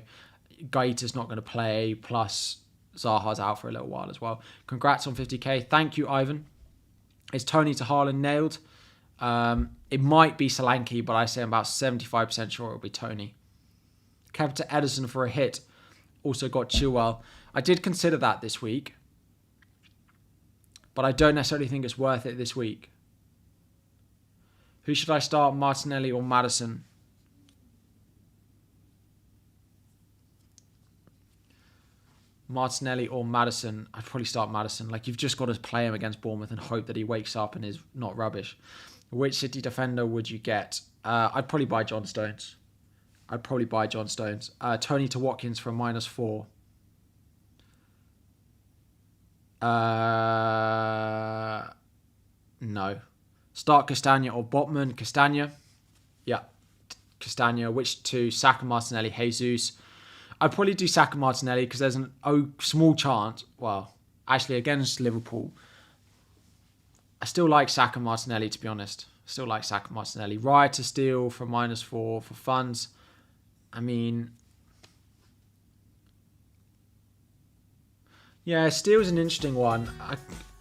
Gaeta's not going to play, plus Zaha's out for a little while as well. Congrats on 50k. Thank you, Ivan. Is Tony to Haaland nailed? It might be Solanke, but I say I'm about 75% sure it'll be Tony. Kev to Edison for a hit. Also got Chilwell. I did consider that this week, but I don't necessarily think it's worth it this week. Who should I start, Martinelli or Maddison? Martinelli or Maddison? I'd probably start Maddison. You've just got to play him against Bournemouth and hope that he wakes up and is not rubbish. Which City defender would you get? I'd probably buy John Stones. Tony to Watkins for a -4. No. Start Castagna or Botman. Castagna. Yeah. Castagna. Which two? Saka, Martinelli, Jesus. I'd probably do Saka, Martinelli because there's a small chance. Well, actually against Liverpool, I still like Saka, Martinelli, to be honest. Raya to steal for -4 for funds. I mean, yeah, steal's an interesting one.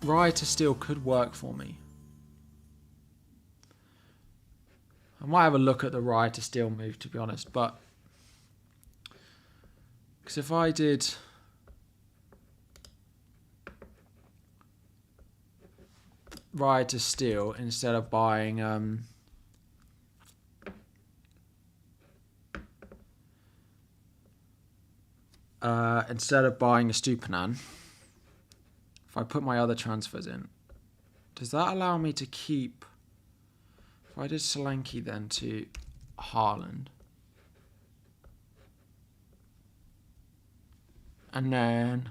Raya to steal could work for me. I might have a look at the Raya to steal move, to be honest, but because if I did Raya to steal instead of buying a Stupinan, if I put my other transfers in, does that allow me to keep? If I did Solanke then to Haaland, And then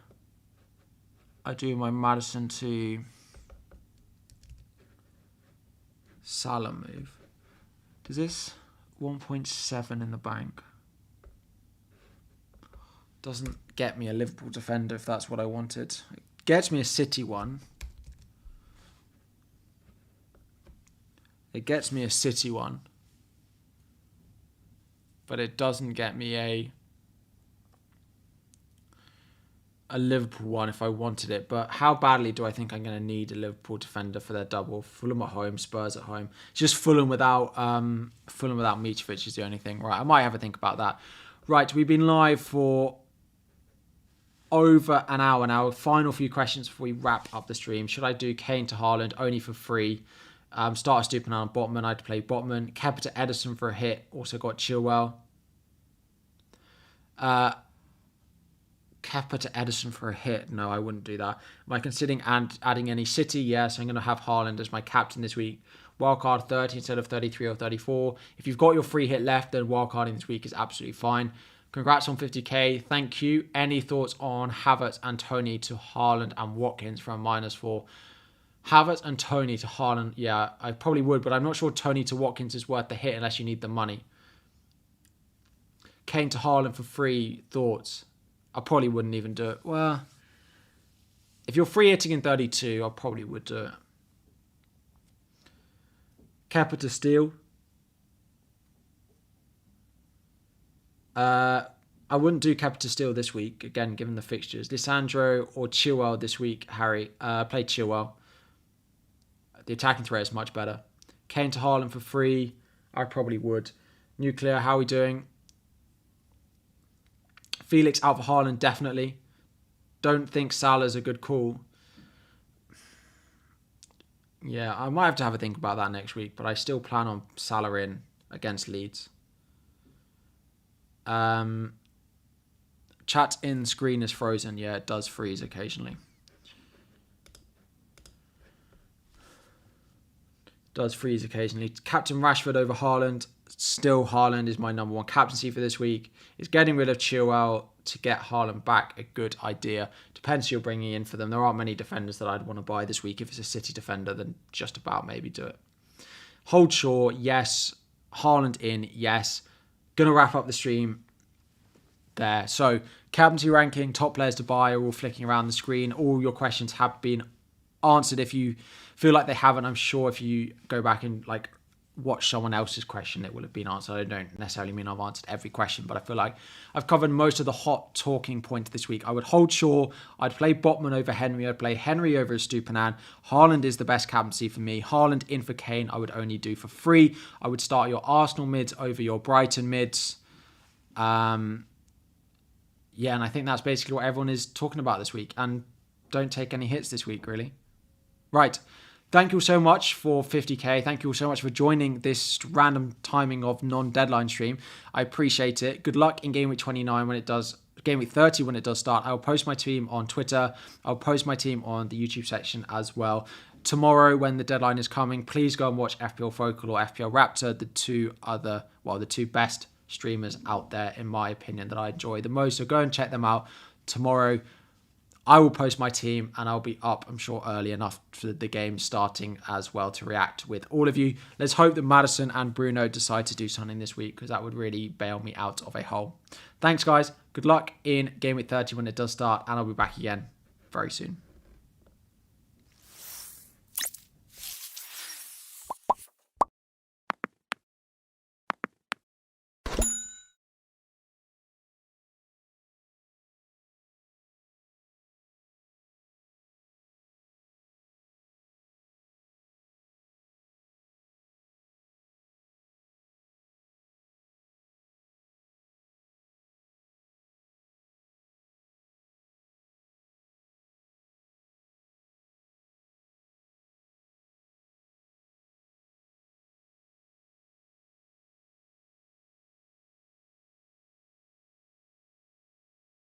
I do my Maddison to Salah move. Does this 1.7 in the bank? Doesn't get me a Liverpool defender if that's what I wanted. It gets me a City one. It gets me a City one. But it doesn't get me a Liverpool one if I wanted it. But how badly do I think I'm going to need a Liverpool defender for their double? Fulham at home, Spurs at home. It's just Fulham without Mitrovic is the only thing. Right, I might have a think about that. Right, we've been live for over an hour now. Final few questions before we wrap up the stream. Should I do Kane to Haaland only for free? Start a Stupinan on Botman. I'd play Botman. Kepa to Ederson for a hit. Also got Chilwell. Kepa to Ederson for a hit. No, I wouldn't do that. Am I considering adding any City? Yes, I'm going to have Haaland as my captain this week. Wildcard 30 instead of 33 or 34. If you've got your free hit left, then wildcarding this week is absolutely fine. Congrats on 50k. Thank you. Any thoughts on Havertz and Tony to Haaland and Watkins from -4? Havertz and Tony to Haaland. Yeah, I probably would, but I'm not sure Tony to Watkins is worth the hit unless you need the money. Kane to Haaland for free. Thoughts? I probably wouldn't even do it. Well, if you're free hitting in 32, I probably would do it. Kepa to Steele. I wouldn't do Kepa to Steele this week, again, given the fixtures. Lissandro or Chilwell this week, Harry. Play Chilwell. The attacking threat is much better. Kane to Haaland for free. I probably would. Nuclear, how are we doing? Felix out for Haaland, definitely. Don't think Salah's a good call. Yeah, I might have to have a think about that next week, but I still plan on Salah in against Leeds. Chat in screen is frozen. Yeah, it does freeze occasionally. Captain Rashford over Haaland. Still, Haaland is my number one captaincy for this week. Is getting rid of Chilwell to get Haaland back a good idea? Depends who you're bringing in for them. There aren't many defenders that I'd want to buy this week. If it's a City defender, then just about maybe do it. Hold Shaw, yes. Haaland in, yes. Gonna wrap up the stream there. So, captaincy ranking, top players to buy are all flicking around the screen. All your questions have been answered. If you feel like they haven't, I'm sure if you go back and watch someone else's question, it will have been answered. I don't necessarily mean I've answered every question, but I feel like I've covered most of the hot talking points this week. I would hold Shaw. I'd play Botman over Henry. I'd play Henry over Stupinan. Haaland is the best captaincy for me. Haaland in for Kane, I would only do for free. I would start your Arsenal mids over your Brighton mids. And I think that's basically what everyone is talking about this week. And don't take any hits this week, really. Right. Thank you all so much for 50k. Thank you all so much for joining this random timing of non-deadline stream. I appreciate it. Good luck in Gameweek 29 when it does, Gameweek 30 when it does start. I'll post my team on Twitter. I'll post my team on the YouTube section as well. Tomorrow when the deadline is coming, please go and watch FPL Focal or FPL Raptor, the two best streamers out there in my opinion that I enjoy the most. So go and check them out tomorrow. I will post my team and I'll be up, I'm sure, early enough for the game starting as well to react with all of you. Let's hope that Maddison and Bruno decide to do something this week because that would really bail me out of a hole. Thanks, guys. Good luck in Game Week 30 when it does start, and I'll be back again very soon.